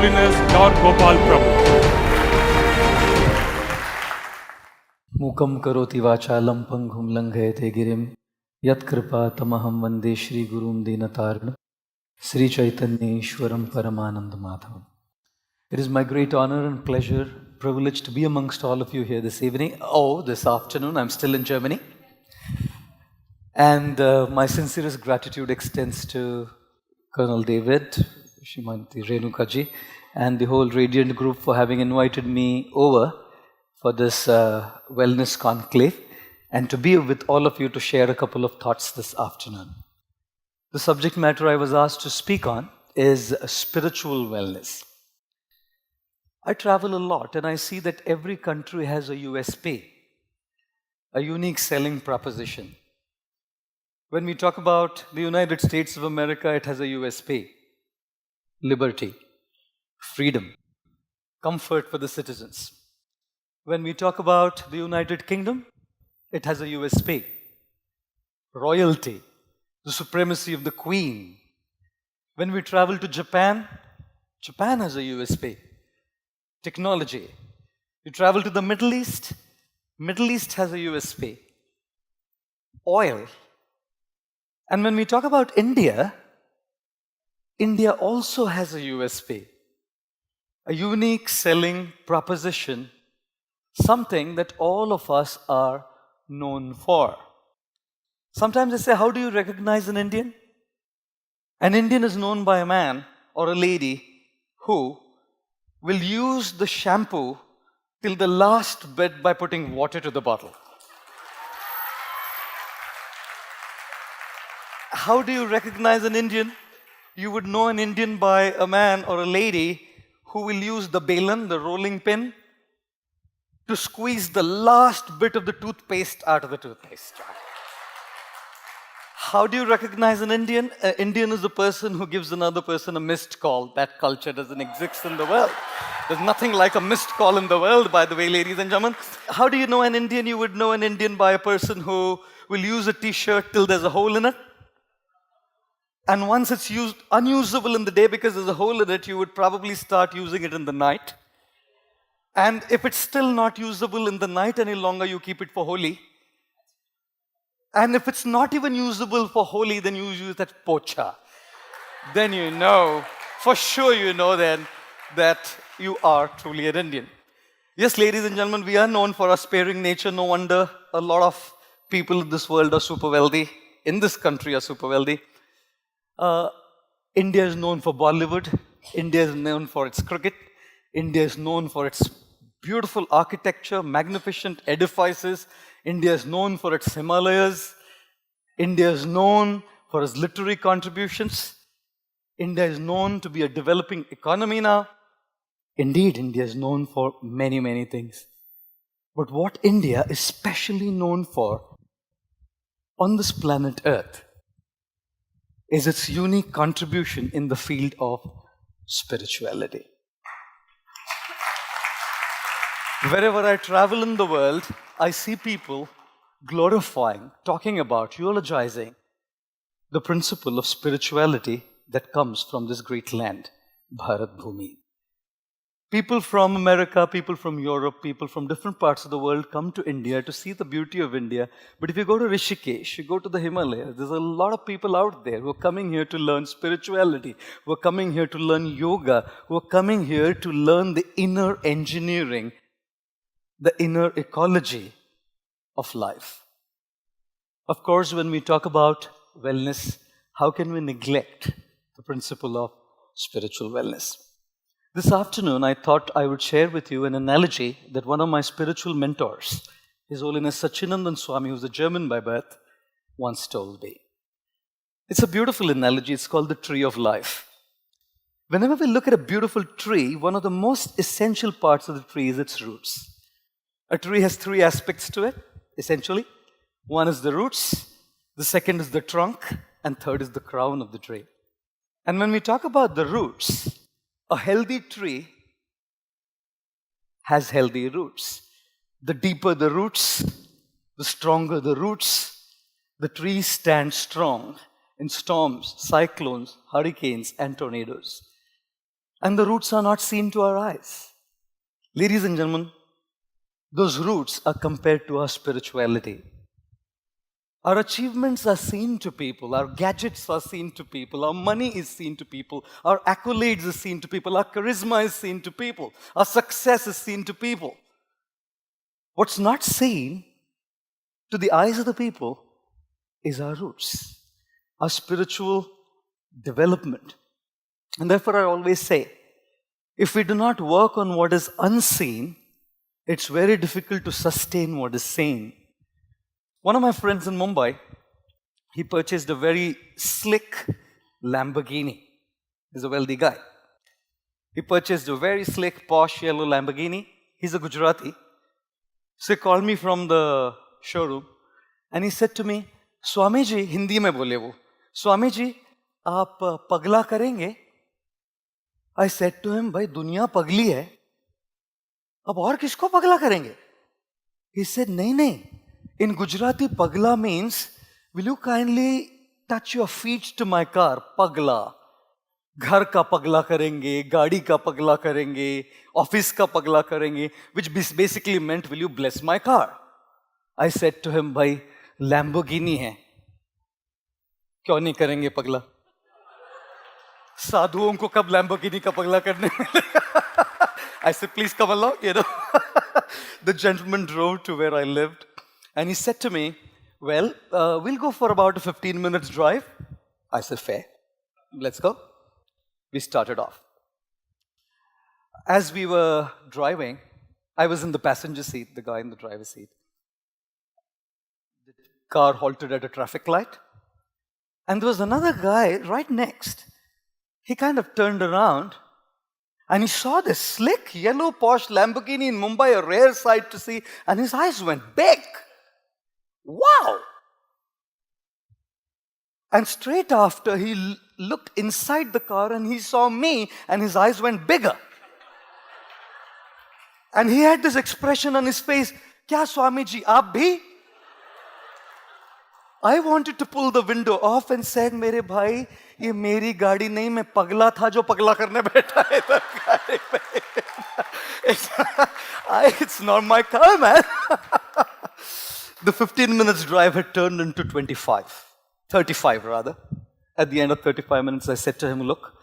Holiness Lord Gopal Prabhu. मूकं करोति वाचालं पङ्गुं लङ्घयते गिरिं यत्कृपातमहं वन्दे श्रीगुरुं दीनतारिणं श्रीचैतन्येश्वरं परमानन्दमाधवम्. It is my great honor and pleasure, privilege to be amongst all of you here this evening. This afternoon. I'm still in Germany. And my sincerest gratitude extends to Colonel David, Shrimanti Renukaji, and the whole Radiant group for having invited me over for this wellness conclave and to be with all of you to share a couple of thoughts this afternoon. The subject matter I was asked to speak on is spiritual wellness. I travel a lot and I see that every country has a USP, a unique selling proposition. When we talk about the United States of America, it has a USP: liberty, freedom, comfort for the citizens. When we talk about the United Kingdom, it has a USP: royalty, the supremacy of the Queen. When we travel to Japan, Japan has a USP: technology. You travel to the Middle East, Middle East has a USP: oil. And when we talk about India, India also has a USP, a unique selling proposition, something that all of us are known for. Sometimes I say, how do you recognize an Indian? An Indian is known by a man or a lady who will use the shampoo till the last bit by putting water to the bottle. How do you recognize an Indian? You would know an Indian by a man or a lady who will use the balan, the rolling pin, to squeeze the last bit of the toothpaste out of the toothpaste. How do you recognize an Indian? An Indian is a person who gives another person a missed call. That culture doesn't exist in the world. There's nothing like a missed call in the world, by the way, ladies and gentlemen. How do you know an Indian? You would know an Indian by a person who will use a t-shirt till there's a hole in it. And once it's unusable in the day because there's a hole in it, you would probably start using it in the night. And if it's still not usable in the night any longer, you keep it for Holi. And if it's not even usable for Holi, then you use that pocha. Then you know, for sure you know then that you are truly an Indian. Yes, ladies and gentlemen, we are known for our sparing nature. No wonder a lot of people in this world are super wealthy. In this country are super wealthy. India is known for Bollywood. India is known for its cricket. India is known for its beautiful architecture, magnificent edifices. India is known for its Himalayas. India is known for its literary contributions. India is known to be a developing economy now. Indeed, India is known for many, many things. But what India is specially known for on this planet Earth is its unique contribution in the field of spirituality. Wherever I travel in the world, I see people glorifying, talking about, eulogizing the principle of spirituality that comes from this great land, Bharat Bhumi. People from America, people from Europe, people from different parts of the world come to India to see the beauty of India. But if you go to Rishikesh, you go to the Himalayas, there's a lot of people out there who are coming here to learn spirituality, who are coming here to learn yoga, who are coming here to learn the inner engineering, the inner ecology of life. Of course, when we talk about wellness, how can we neglect the principle of spiritual wellness? This afternoon, I thought I would share with you an analogy that one of my spiritual mentors, His Holiness Sachinandan Swami, who's a German by birth, once told me. It's a beautiful analogy. It's called the tree of life. Whenever we look at a beautiful tree, one of the most essential parts of the tree is its roots. A tree has three aspects to it, essentially. One is the roots, the second is the trunk, and third is the crown of the tree. And when we talk about the roots, a healthy tree has healthy roots. The deeper the roots, the stronger the roots, the tree stands strong in storms, cyclones, hurricanes, and tornadoes. and the roots are not seen to our eyes. Ladies and gentlemen, those roots are compared to our spirituality. Our achievements are seen to people, our gadgets are seen to people, our money is seen to people, our accolades are seen to people, our charisma is seen to people, our success is seen to people. What's not seen to the eyes of the people is our roots, our spiritual development. And therefore, I always say, if we do not work on what is unseen, it's very difficult to sustain what is seen. One of my friends in Mumbai, he purchased a very slick Lamborghini. He's a wealthy guy. He purchased a very slick, posh yellow Lamborghini. He's a Gujarati. So he called me from the showroom and he said to me, Swami ji, Hindi mein bole wo, Swami ji, aap pagla karenge? I said to him, bhai, duniya pagli hai. Ab aur kisko pagla karenge? He said, nahi. In Gujarati, pagla means, will you kindly touch your feet to my car? Pagla. Ghar ka pagla karenge, gaadi ka pagla karenge, office ka pagla karenge, which basically meant, will you bless my car? I said to him, bhai, Lamborghini hai. Kyun nahi karenge pagla? Sadhuon ko kab Lamborghini ka pagla karne milega? I said, please come along, The gentleman drove to where I lived. And he said to me, well, we'll go for about a 15 minutes drive. I said, fair. Let's go. We started off. As we were driving, I was in the passenger seat, the guy in the driver's seat. The car halted at a traffic light. And there was another guy right next. He kind of turned around and he saw this slick, yellow, posh Lamborghini in Mumbai, a rare sight to see, and his eyes went big. Wow! And straight after, he looked inside the car and he saw me and his eyes went bigger. And he had this expression on his face, Kya Swami ji, aap bhi? I wanted to pull the window off and said, Mere bhai, ye meri gaadi nahi, main pagla tha jo pagla karne baitha hai idhar gaadi pe. It's not my car, man. The 15 minutes drive had turned into 35 rather. At the end of 35 minutes, I said to him, look,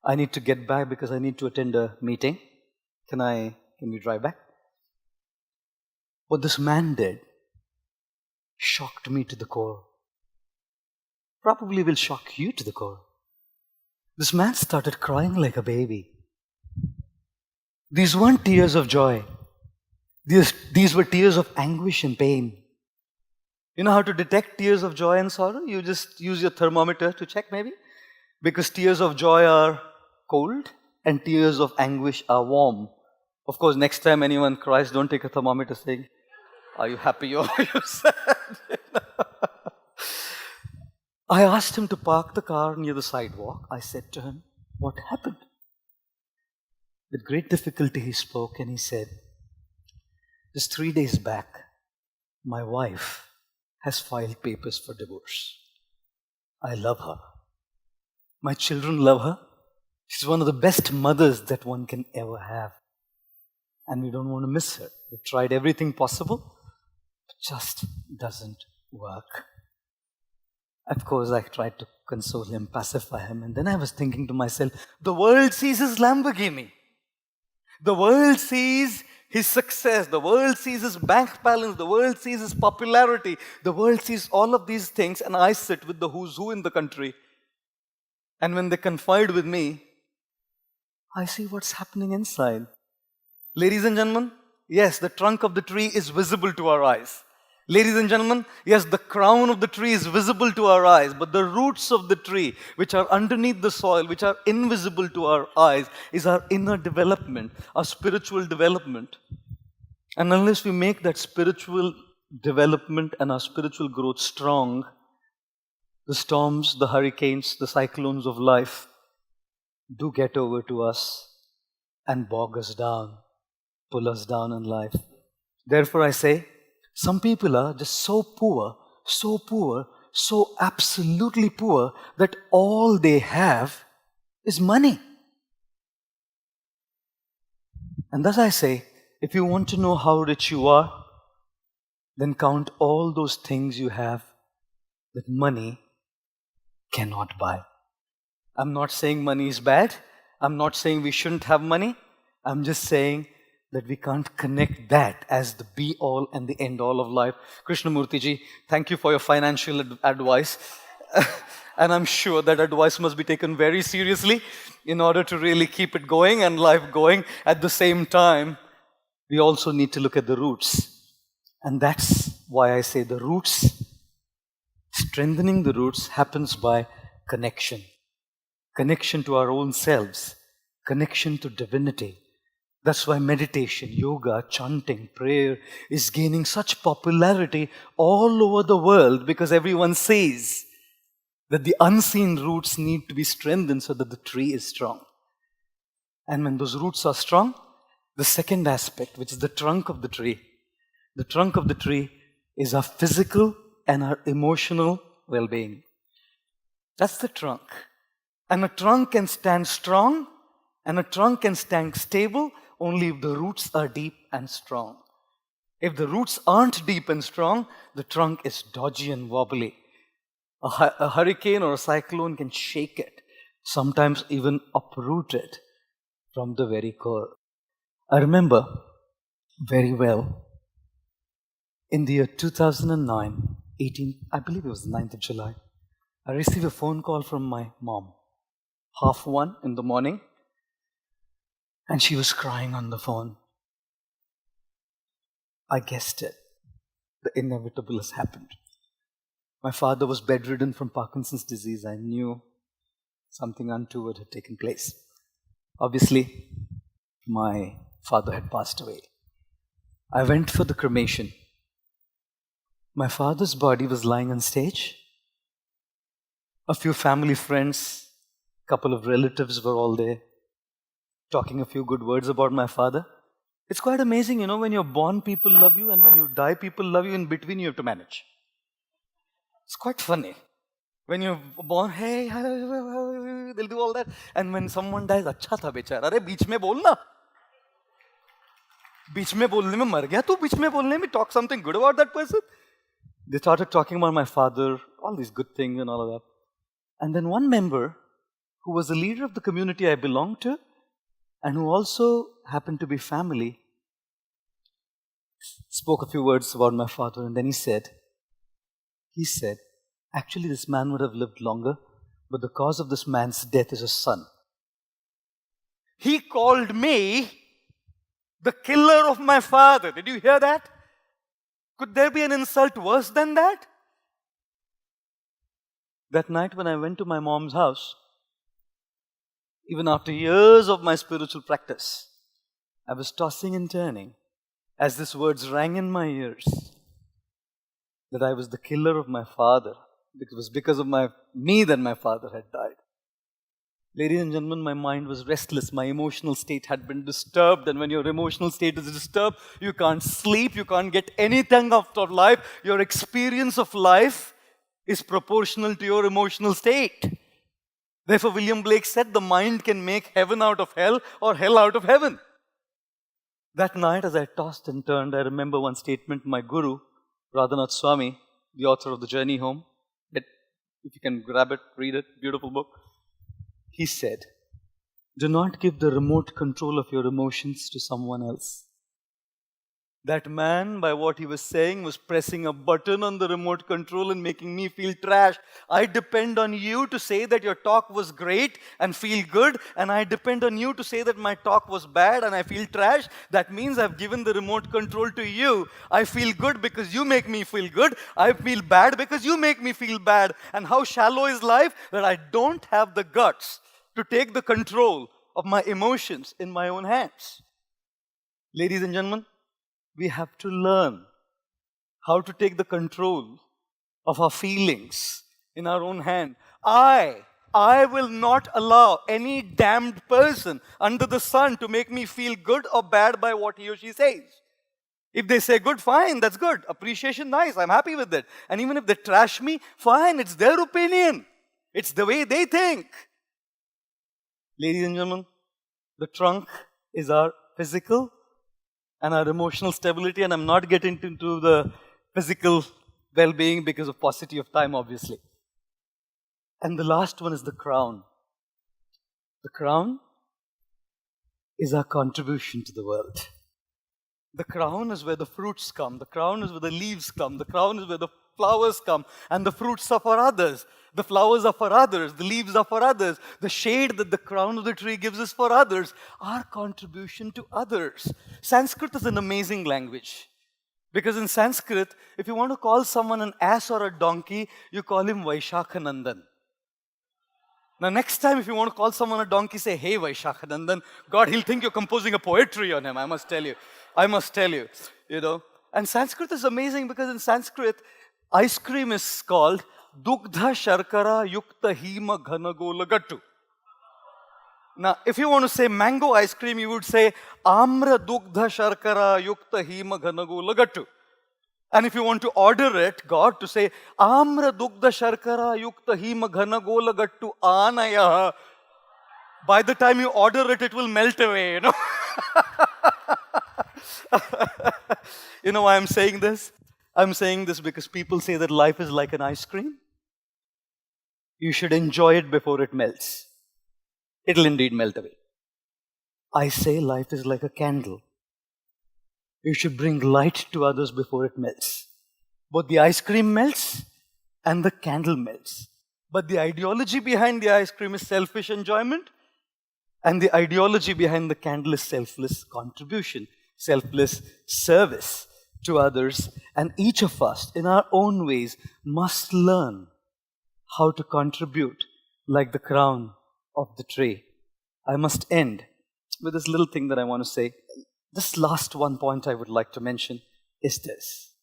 I need to get back because I need to attend a meeting. Can we drive back? What this man did shocked me to the core. Probably will shock you to the core. This man started crying like a baby. These weren't tears of joy. These were tears of anguish and pain. You know how to detect tears of joy and sorrow? You just use your thermometer to check maybe. Because tears of joy are cold and tears of anguish are warm. Of course, next time anyone cries, don't take a thermometer saying, are you happy or are you sad? I asked him to park the car near the sidewalk. I said to him, what happened? With great difficulty he spoke and he said, just 3 days back, my wife has filed papers for divorce. I love her. My children love her. She's one of the best mothers that one can ever have. And we don't want to miss her. We've tried everything possible. It just doesn't work. Of course, I tried to console him, pacify him. And then I was thinking to myself, the world sees his Lamborghini. The world sees his success, the world sees his bank balance, the world sees his popularity, the world sees all of these things, and I sit with the who's who in the country. And when they confide with me, I see what's happening inside. Ladies and gentlemen, yes, the trunk of the tree is visible to our eyes. Ladies and gentlemen, yes, the crown of the tree is visible to our eyes, but the roots of the tree, which are underneath the soil, which are invisible to our eyes, is our inner development, our spiritual development. And unless we make that spiritual development and our spiritual growth strong, the storms, the hurricanes, the cyclones of life do get over to us and bog us down, pull us down in life. Therefore, I say, some people are just so poor, so absolutely poor that all they have is money. And thus I say, if you want to know how rich you are, then count all those things you have that money cannot buy. I'm not saying money is bad. I'm not saying we shouldn't have money. I'm just saying that we can't connect that as the be-all and the end-all of life. Krishnamurti ji, thank you for your financial advice. And I'm sure that advice must be taken very seriously in order to really keep it going and life going. At the same time, we also need to look at the roots. And that's why I say the roots, strengthening the roots happens by connection. Connection to our own selves, connection to divinity. That's why meditation, yoga, chanting, prayer is gaining such popularity all over the world, because everyone says that the unseen roots need to be strengthened so that the tree is strong. And when those roots are strong, the second aspect, which is the trunk of the tree is our physical and our emotional well-being. That's the trunk. And a trunk can stand strong and a trunk can stand stable only if the roots are deep and strong. If the roots aren't deep and strong, the trunk is dodgy and wobbly. A hurricane or a cyclone can shake it, sometimes even uproot it from the very core. I remember very well, in the year 2009, I believe it was the 9th of July, I received a phone call from my mom, 1:30 in the morning, and she was crying on the phone. I guessed it. The inevitable has happened. My father was bedridden from Parkinson's disease. I knew something untoward had taken place. Obviously, my father had passed away. I went for the cremation. My father's body was lying on stage. A few family friends, a couple of relatives were all there, talking a few good words about my father. It's quite amazing, when you're born, people love you, and when you die, people love you. In between, you have to manage. It's quite funny. When you're born, hey, they'll do all that. And when someone dies, अच्छा था बेचारा, अरे बीच में बोल ना. बीच में बोलने में मर गया तू, बीच में बोलने में talk something good about that person. They started talking about my father, all these good things and all of that. And then one member, who was the leader of the community I belonged to, and who also happened to be family, spoke a few words about my father, and then he said, actually this man would have lived longer, but the cause of this man's death is a son. He called me the killer of my father. Did you hear that? Could there be an insult worse than that? That night when I went to my mom's house, even after years of my spiritual practice, I was tossing and turning as these words rang in my ears, that I was the killer of my father. It was because of me that my father had died. Ladies and gentlemen, my mind was restless. My emotional state had been disturbed. And when your emotional state is disturbed, you can't sleep, you can't get anything out of life. Your experience of life is proportional to your emotional state. Therefore, William Blake said, the mind can make heaven out of hell or hell out of heaven. That night, as I tossed and turned, I remember one statement my guru, Radhanath Swami, the author of The Journey Home, if you can grab it, read it, beautiful book. He said, do not give the remote control of your emotions to someone else. That man, by what he was saying, was pressing a button on the remote control and making me feel trashed. I depend on you to say that your talk was great and feel good, and I depend on you to say that my talk was bad and I feel trash. That means I've given the remote control to you. I feel good because you make me feel good. I feel bad because you make me feel bad. And how shallow is life that I don't have the guts to take the control of my emotions in my own hands. Ladies and gentlemen, we have to learn how to take the control of our feelings in our own hand. I will not allow any damned person under the sun to make me feel good or bad by what he or she says. If they say good, fine, that's good. Appreciation, nice, I'm happy with it. And even if they trash me, fine, it's their opinion. It's the way they think. Ladies and gentlemen, the trunk is our physical and our emotional stability, and I'm not getting into the physical well-being because of paucity of time, obviously. And the last one is the crown. The crown is our contribution to the world. The crown is where the fruits come. The crown is where the leaves come. The crown is where the flowers come. And the fruits are for others. The flowers are for others. The leaves are for others. The shade that the crown of the tree gives is for others. Our contribution to others. Sanskrit is an amazing language. Because in Sanskrit, if you want to call someone an ass or a donkey, you call him Vaishakhanandan. Now, next time, if you want to call someone a donkey, say, hey, Vaishakhanandan. God, he'll think you're composing a poetry on him, I must tell you. You know. And Sanskrit is amazing because in Sanskrit, ice cream is called Dugdha Sharkara Yukta Hima Ghanagola Gattu. Now, if you want to say mango ice cream, you would say Amra Dugdha Sharkara Yukta Hima Ghanagola Gattu. And if you want to order it, God, to say Amra Dugdha Sharkara Yukta Hima Ghanagola Gattu Anaya, by the time you order it, it will melt away, you know. You know why I'm saying this? I'm saying this because people say that life is like an ice cream. You should enjoy it before it melts. It'll indeed melt away. I say life is like a candle. You should bring light to others before it melts. Both the ice cream melts and the candle melts. But the ideology behind the ice cream is selfish enjoyment, and the ideology behind the candle is selfless contribution, selfless service to others. And each of us, in our own ways, must learn how to contribute like the crown of the tree. I must end with this little thing that I want to say. This last one point I would like to mention is this.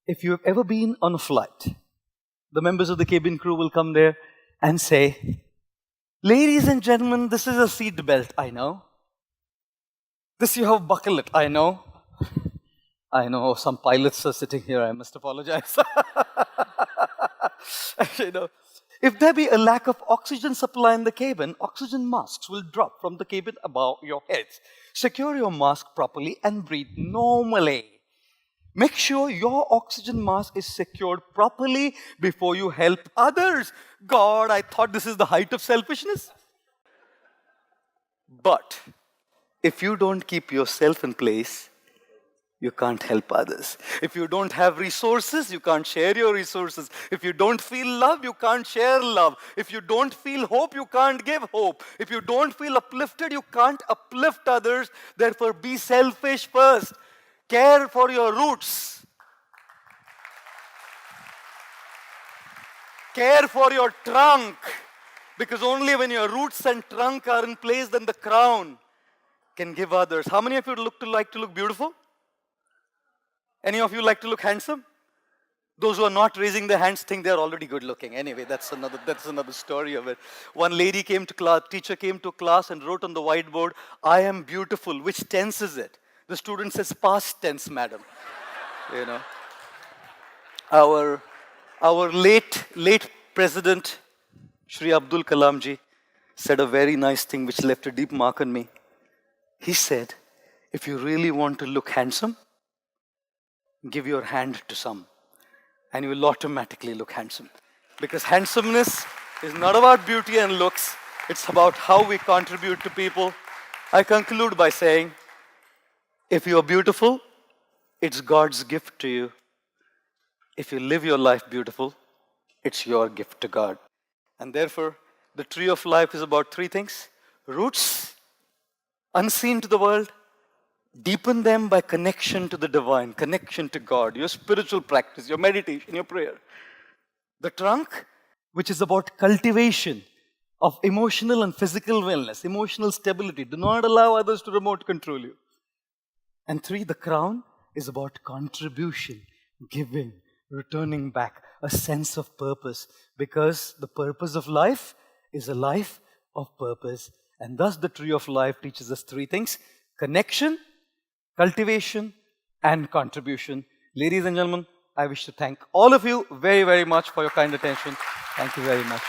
If you have ever been on a flight, the members of the cabin crew will come there and say, ladies and gentlemen, this is a seat belt, I know. This you have buckle it, I know. I know some pilots are sitting here, I must apologize. You know, if there be a lack of oxygen supply in the cabin, oxygen masks will drop from the cabin above your heads. Secure your mask properly and breathe normally. Make sure your oxygen mask is secured properly before you help others. God, I thought this is the height of selfishness. But if you don't keep yourself in place, you can't help others. If you don't have resources, you can't share your resources. If you don't feel love, you can't share love. If you don't feel hope, you can't give hope. If you don't feel uplifted, you can't uplift others. Therefore, be selfish first. Care for your roots. Care for your trunk. Because only when your roots and trunk are in place, then the crown can give others. How many of you like to look beautiful? Any of you like to look handsome? Those who are not raising their hands think they're already good looking. Anyway, that's another story of it. One lady came to class, teacher came to class and wrote on the whiteboard, I am beautiful. Which tense is it? The student says, past tense, madam. You know. Our late president, Shri Abdul Kalam ji, said a very nice thing which left a deep mark on me. He said, if you really want to look handsome, give your hand to some, and you will automatically look handsome. Because handsomeness is not about beauty and looks, it's about how we contribute to people. I conclude by saying, if you are beautiful, it's God's gift to you. If you live your life beautiful, it's your gift to God. And therefore, the tree of life is about three things. Roots, unseen to the world. Deepen them by connection to the divine, connection to God, your spiritual practice, your meditation, your prayer. The trunk, which is about cultivation of emotional and physical wellness, emotional stability. Do not allow others to remote control you. And three, the crown is about contribution, giving, returning back, a sense of purpose. Because the purpose of life is a life of purpose. And thus the tree of life teaches us three things. Connection, cultivation, and contribution. Ladies and gentlemen, I wish to thank all of you very, very much for your kind attention. Thank you very much.